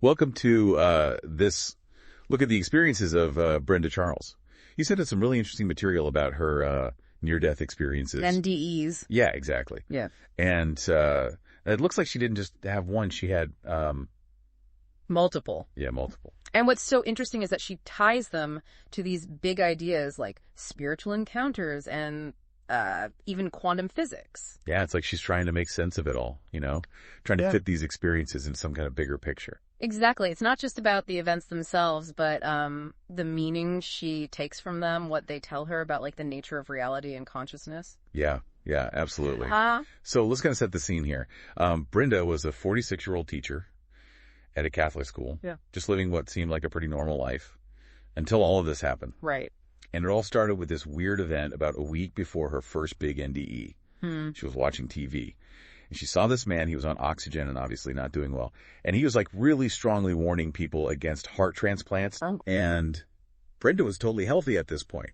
Welcome to this look at the experiences of Brenda Charles. You sent us some really interesting material about her near-death experiences. NDEs. Yeah, exactly. Yeah. And it looks like she didn't just have one. She had... multiple. Yeah, multiple. And what's so interesting is that she ties them to these big ideas like spiritual encounters and even quantum physics. Yeah, it's like she's trying to make sense of it all, trying to fit these experiences into some kind of bigger picture. Exactly. It's not just about the events themselves, but the meaning she takes from them, what they tell her about like the nature of reality and consciousness. Yeah, absolutely. So let's kind of set the scene here. Brenda was a 46-year-old teacher at a Catholic school, just living what seemed like a pretty normal life until all of this happened. Right. And it all started with this weird event about a week before her first big NDE. She was watching TV. And she saw this man. He was on oxygen and obviously not doing well. And he was like really strongly warning people against heart transplants. And Brenda was totally healthy at this point.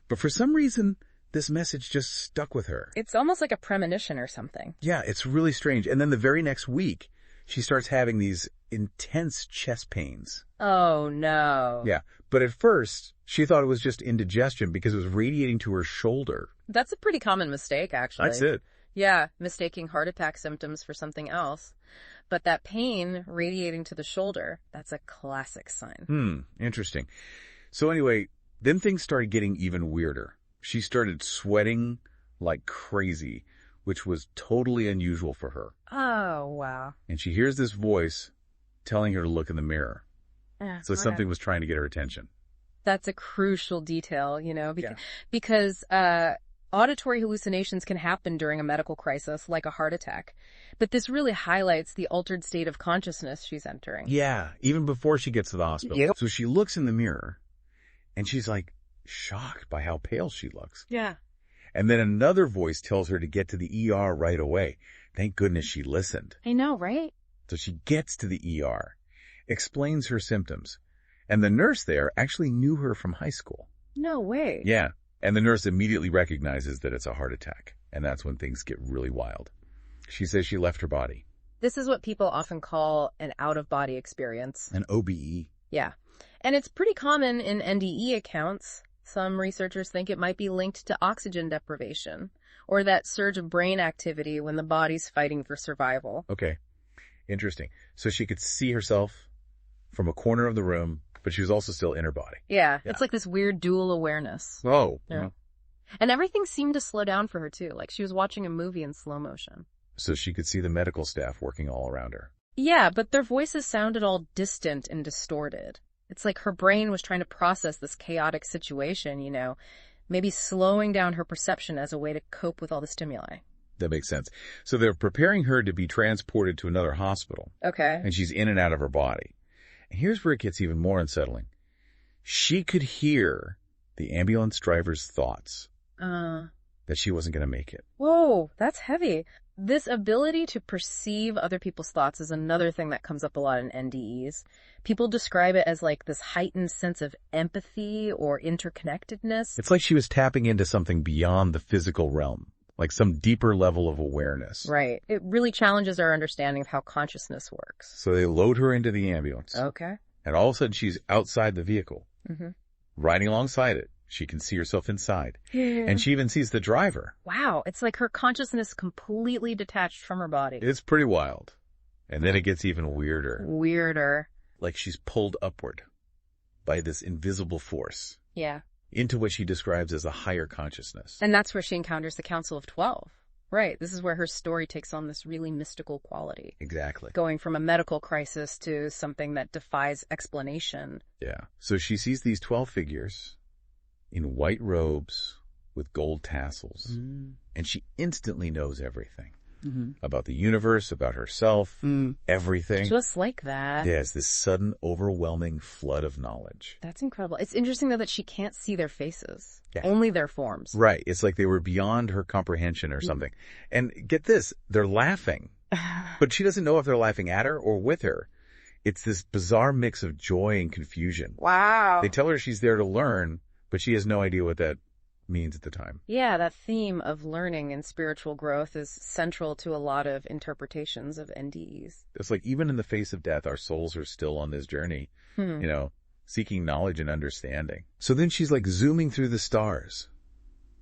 But for some reason, this message just stuck with her. It's almost like a premonition or something. Yeah, it's really strange. And then the very next week, she starts having these intense chest pains. Oh, no. Yeah. But at first, she thought it was just indigestion because it was radiating to her shoulder. That's a pretty common mistake, actually. That's it. Yeah, mistaking heart attack symptoms for something else. But that pain radiating to the shoulder, that's a classic sign. Interesting. So anyway, then things started getting even weirder. She started sweating like crazy, which was totally unusual for her. Oh, wow. And she hears this voice telling her to look in the mirror. So something was trying to get her attention. That's a crucial detail, because auditory hallucinations can happen during a medical crisis, like a heart attack. But this really highlights the altered state of consciousness she's entering. Yeah, even before she gets to the hospital. Yep. So she looks in the mirror, and she's like shocked by how pale she looks. Yeah. And then another voice tells her to get to the ER right away. Thank goodness she listened. I know, right? So she gets to the ER, explains her symptoms, and the nurse there actually knew her from high school. No way. Yeah. And the nurse immediately recognizes that it's a heart attack. And that's when things get really wild. She says she left her body. This is what people often call an out-of-body experience. An OBE. Yeah. And it's pretty common in NDE accounts. Some researchers think it might be linked to oxygen deprivation or that surge of brain activity when the body's fighting for survival. Okay. Interesting. So she could see herself from a corner of the room, but she was also still in her body. Yeah. It's like this weird dual awareness. Oh. Yeah. And everything seemed to slow down for her, too. Like she was watching a movie in slow motion. So she could see the medical staff working all around her. Yeah, but their voices sounded all distant and distorted. It's like her brain was trying to process this chaotic situation, maybe slowing down her perception as a way to cope with all the stimuli. That makes sense. So they're preparing her to be transported to another hospital. Okay. And she's in and out of her body. And here's where it gets even more unsettling. She could hear the ambulance driver's thoughts that she wasn't going to make it. Whoa, that's heavy. This ability to perceive other people's thoughts is another thing that comes up a lot in NDEs. People describe it as like this heightened sense of empathy or interconnectedness. It's like she was tapping into something beyond the physical realm, like some deeper level of awareness. Right. It really challenges our understanding of how consciousness works. So they load her into the ambulance. Okay. And all of a sudden she's outside the vehicle, riding alongside it. She can see herself inside. Yeah. And she even sees the driver. Wow. It's like her consciousness completely detached from her body. It's pretty wild. And then it gets even weirder. Weirder. Like she's pulled upward by this invisible force. Yeah. Into what she describes as a higher consciousness. And that's where she encounters the Council of 12. Right. This is where her story takes on this really mystical quality. Exactly. Going from a medical crisis to something that defies explanation. Yeah. So she sees these 12 figures in white robes with gold tassels. And she instantly knows everything. About the universe, about herself, everything. Just like that. There's this sudden, overwhelming flood of knowledge. That's incredible. It's interesting, though, that she can't see their faces. Yeah. Only their forms. Right. It's like they were beyond her comprehension or something. And get this, they're laughing. But she doesn't know if they're laughing at her or with her. It's this bizarre mix of joy and confusion. Wow. They tell her she's there to learn, but she has no idea what that means at the time. Yeah, that theme of learning and spiritual growth is central to a lot of interpretations of NDEs. It's like even in the face of death, our souls are still on this journey, seeking knowledge and understanding. So then she's like zooming through the stars,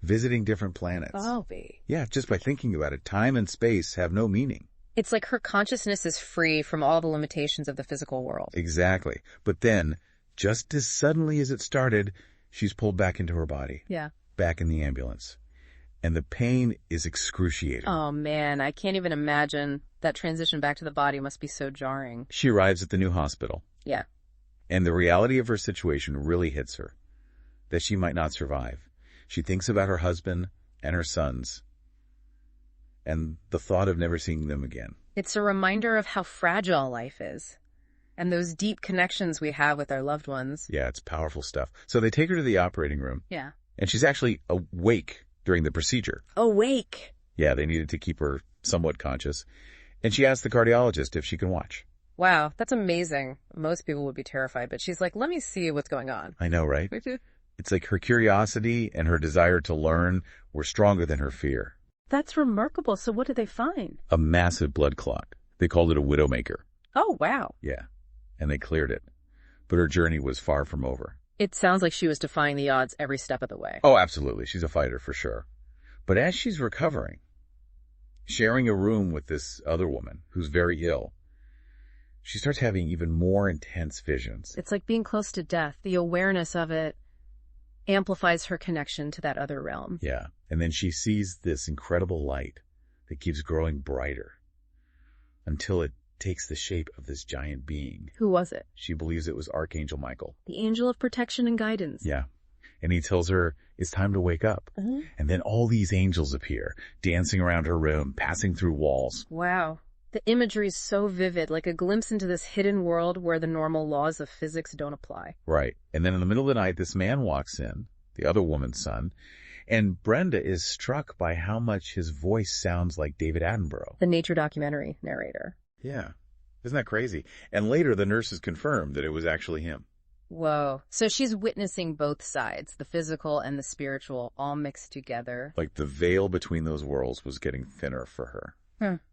visiting different planets. Oh, babe. Yeah, just by thinking about it, time and space have no meaning. It's like her consciousness is free from all the limitations of the physical world. Exactly. But then, just as suddenly as it started, she's pulled back into her body. Yeah. Back in the ambulance. And the pain is excruciating. Oh, man, I can't even imagine. That transition back to the body must be so jarring. She arrives at the new hospital. Yeah. And the reality of her situation really hits her. That she might not survive. She thinks about her husband and her sons. And the thought of never seeing them again. It's a reminder of how fragile life is. And those deep connections we have with our loved ones. Yeah, it's powerful stuff. So they take her to the operating room. Yeah. And she's actually awake during the procedure. Awake? Yeah, they needed to keep her somewhat conscious. And she asked the cardiologist if she can watch. Wow, that's amazing. Most people would be terrified, but she's like, let me see what's going on. I know, right? It's like her curiosity and her desire to learn were stronger than her fear. That's remarkable. So what did they find? A massive blood clot. They called it a widowmaker. Oh, wow. Yeah, and they cleared it. But her journey was far from over. It sounds like she was defying the odds every step of the way. Oh, absolutely. She's a fighter for sure. But as she's recovering, sharing a room with this other woman who's very ill, she starts having even more intense visions. It's like being close to death. The awareness of it amplifies her connection to that other realm. Yeah. And then she sees this incredible light that keeps growing brighter until it takes the shape of this giant being. Who was it? She believes it was Archangel Michael. The angel of protection and guidance. Yeah. And he tells her it's time to wake up. Mm-hmm. And then all these angels appear, dancing around her room, passing through walls. Wow. The imagery is so vivid, like a glimpse into this hidden world where the normal laws of physics don't apply. Right. And then in the middle of the night, this man walks in, the other woman's son, and Brenda is struck by how much his voice sounds like David Attenborough. The nature documentary narrator. Yeah. Isn't that crazy? And later, the nurses confirmed that it was actually him. Whoa. So she's witnessing both sides, the physical and the spiritual, all mixed together. Like the veil between those worlds was getting thinner for her.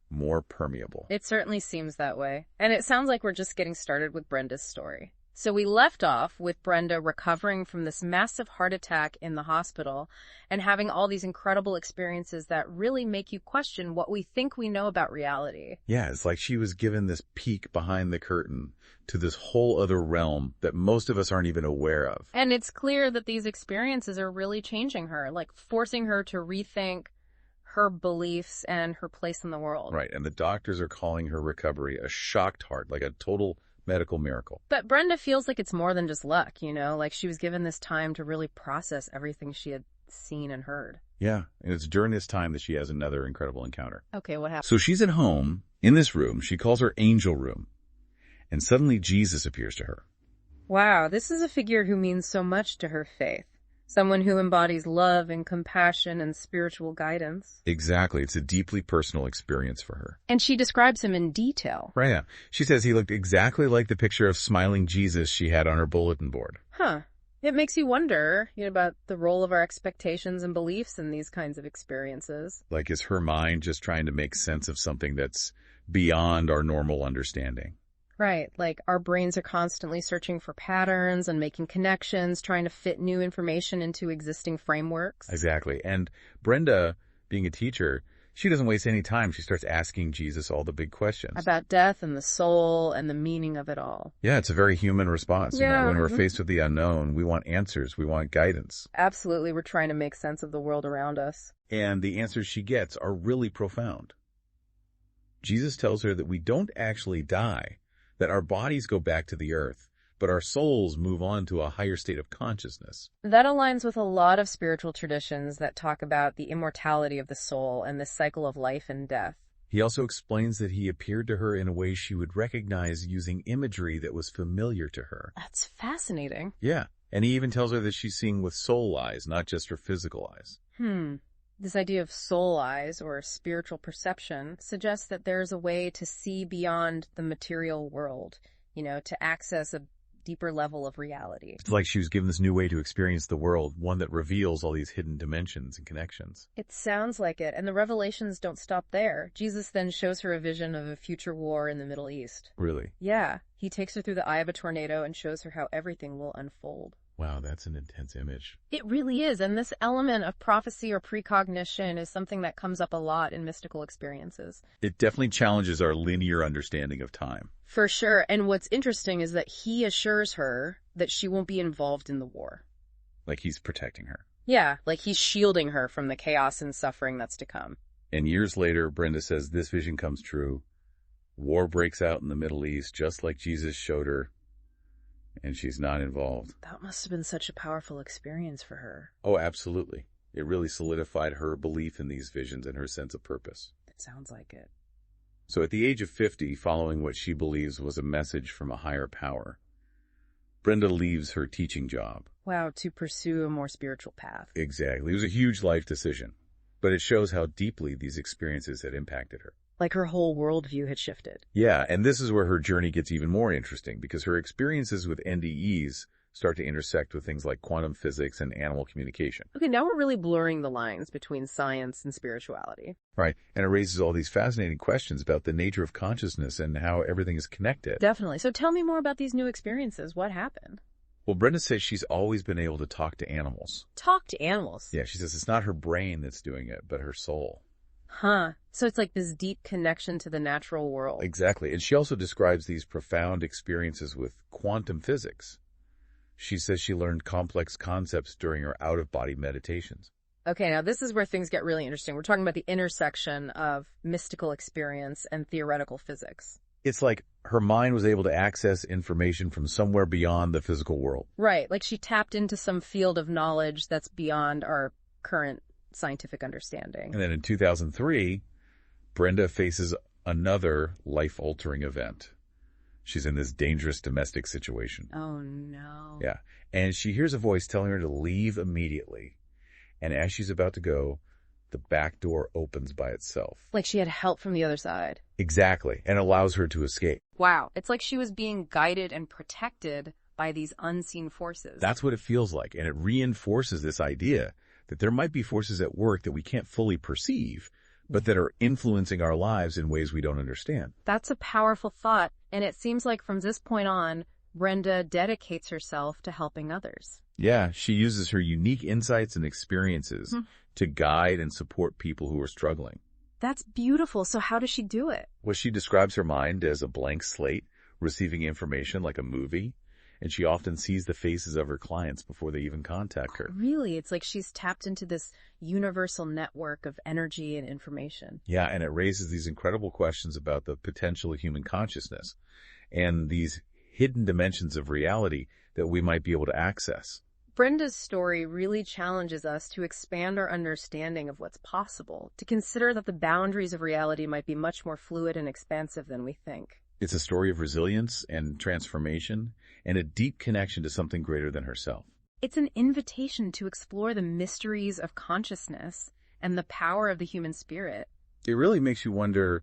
More permeable. It certainly seems that way. And it sounds like we're just getting started with Brenda's story. So we left off with Brenda recovering from this massive heart attack in the hospital and having all these incredible experiences that really make you question what we think we know about reality. Yeah, it's like she was given this peek behind the curtain to this whole other realm that most of us aren't even aware of. And it's clear that these experiences are really changing her, like forcing her to rethink her beliefs and her place in the world. Right, and the doctors are calling her recovery a shocked heart, like a total medical miracle. But Brenda feels like it's more than just luck, like she was given this time to really process everything she had seen and heard. Yeah, and it's during this time that she has another incredible encounter. Okay, what happened? So she's at home, in this room, she calls her angel room, and suddenly Jesus appears to her. Wow, this is a figure who means so much to her faith. Someone who embodies love and compassion and spiritual guidance. Exactly. It's a deeply personal experience for her. And she describes him in detail. Right, yeah. She says he looked exactly like the picture of smiling Jesus she had on her bulletin board. Huh. It makes you wonder, about the role of our expectations and beliefs in these kinds of experiences. Like, is her mind just trying to make sense of something that's beyond our normal understanding? Right, like our brains are constantly searching for patterns and making connections, trying to fit new information into existing frameworks. Exactly. And Brenda, being a teacher, she doesn't waste any time. She starts asking Jesus all the big questions. About death and the soul and the meaning of it all. Yeah, it's a very human response. Yeah. When we're faced with the unknown, we want answers. We want guidance. Absolutely, we're trying to make sense of the world around us. And the answers she gets are really profound. Jesus tells her that we don't actually die, that our bodies go back to the earth, but our souls move on to a higher state of consciousness. That aligns with a lot of spiritual traditions that talk about the immortality of the soul and the cycle of life and death. He also explains that he appeared to her in a way she would recognize using imagery that was familiar to her. That's fascinating. Yeah, and he even tells her that she's seeing with soul eyes, not just her physical eyes. This idea of soul eyes or spiritual perception suggests that there's a way to see beyond the material world, to access a deeper level of reality. It's like she was given this new way to experience the world, one that reveals all these hidden dimensions and connections. It sounds like it, and the revelations don't stop there. Jesus then shows her a vision of a future war in the Middle East. Really? Yeah, he takes her through the eye of a tornado and shows her how everything will unfold. Wow, that's an intense image. It really is, and this element of prophecy or precognition is something that comes up a lot in mystical experiences. It definitely challenges our linear understanding of time. For sure, and what's interesting is that he assures her that she won't be involved in the war. Like he's protecting her. Yeah, like he's shielding her from the chaos and suffering that's to come. And years later, Brenda says this vision comes true. War breaks out in the Middle East, just like Jesus showed her. And she's not involved. That must have been such a powerful experience for her. Oh, absolutely. It really solidified her belief in these visions and her sense of purpose. It sounds like it. So at the age of 50, following what she believes was a message from a higher power, Brenda leaves her teaching job. Wow, to pursue a more spiritual path. Exactly. It was a huge life decision, but it shows how deeply these experiences had impacted her. Like her whole worldview had shifted. Yeah, and this is where her journey gets even more interesting, because her experiences with NDEs start to intersect with things like quantum physics and animal communication. Okay, now we're really blurring the lines between science and spirituality. Right, and it raises all these fascinating questions about the nature of consciousness and how everything is connected. Definitely. So tell me more about these new experiences. What happened? Well, Brenda says she's always been able to talk to animals. Talk to animals? Yeah, she says it's not her brain that's doing it, but her soul. Huh. So it's like this deep connection to the natural world. Exactly. And she also describes these profound experiences with quantum physics. She says she learned complex concepts during her out-of-body meditations. Okay, now this is where things get really interesting. We're talking about the intersection of mystical experience and theoretical physics. It's like her mind was able to access information from somewhere beyond the physical world. Right, like she tapped into some field of knowledge that's beyond our current scientific understanding. And then in 2003, Brenda faces another life-altering event. She's in this dangerous domestic situation. Oh, no. Yeah. And she hears a voice telling her to leave immediately. And as she's about to go, the back door opens by itself. Like she had help from the other side. Exactly. And allows her to escape. Wow. It's like she was being guided and protected by these unseen forces. That's what it feels like. And it reinforces this idea that there might be forces at work that we can't fully perceive, but that are influencing our lives in ways we don't understand. That's a powerful thought, and it seems like from this point on, Brenda dedicates herself to helping others. Yeah, she uses her unique insights and experiences to guide and support people who are struggling. That's beautiful. So how does she do it? Well, she describes her mind as a blank slate, receiving information like a movie, and she often sees the faces of her clients before they even contact her. Really? It's like she's tapped into this universal network of energy and information. Yeah, and it raises these incredible questions about the potential of human consciousness and these hidden dimensions of reality that we might be able to access. Brenda's story really challenges us to expand our understanding of what's possible, to consider that the boundaries of reality might be much more fluid and expansive than we think. It's a story of resilience and transformation and a deep connection to something greater than herself. It's an invitation to explore the mysteries of consciousness and the power of the human spirit. It really makes you wonder,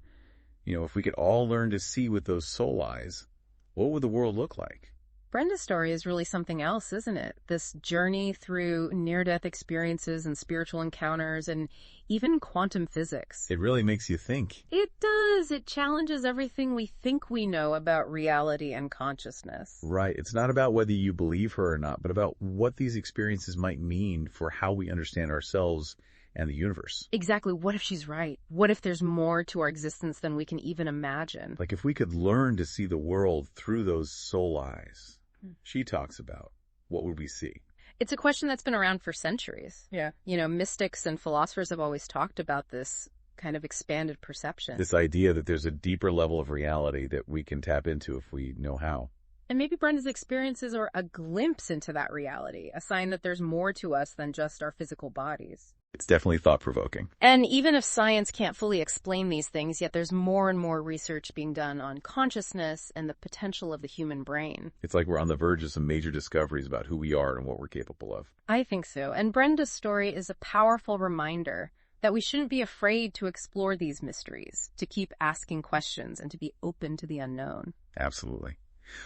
if we could all learn to see with those soul eyes, what would the world look like? Brenda's story is really something else, isn't it? This journey through near-death experiences and spiritual encounters and even quantum physics. It really makes you think. It does. It challenges everything we think we know about reality and consciousness. Right. It's not about whether you believe her or not, but about what these experiences might mean for how we understand ourselves and the universe. Exactly. What if she's right? What if there's more to our existence than we can even imagine? Like if we could learn to see the world through those soul eyes she talks about, what would we see? It's a question that's been around for centuries. Yeah. Mystics and philosophers have always talked about this kind of expanded perception. This idea that there's a deeper level of reality that we can tap into if we know how. And maybe Brenda's experiences are a glimpse into that reality, a sign that there's more to us than just our physical bodies. It's definitely thought-provoking. And even if science can't fully explain these things, yet there's more and more research being done on consciousness and the potential of the human brain. It's like we're on the verge of some major discoveries about who we are and what we're capable of. I think so. And Brenda's story is a powerful reminder that we shouldn't be afraid to explore these mysteries, to keep asking questions, and to be open to the unknown. Absolutely.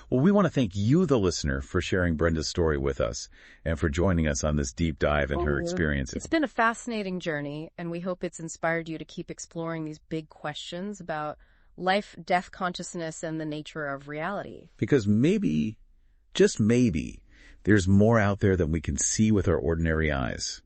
Well, we want to thank you, the listener, for sharing Brenda's story with us and for joining us on this deep dive in her experiences. It's been a fascinating journey, and we hope it's inspired you to keep exploring these big questions about life, death consciousness, and the nature of reality. Because maybe, just maybe, there's more out there than we can see with our ordinary eyes.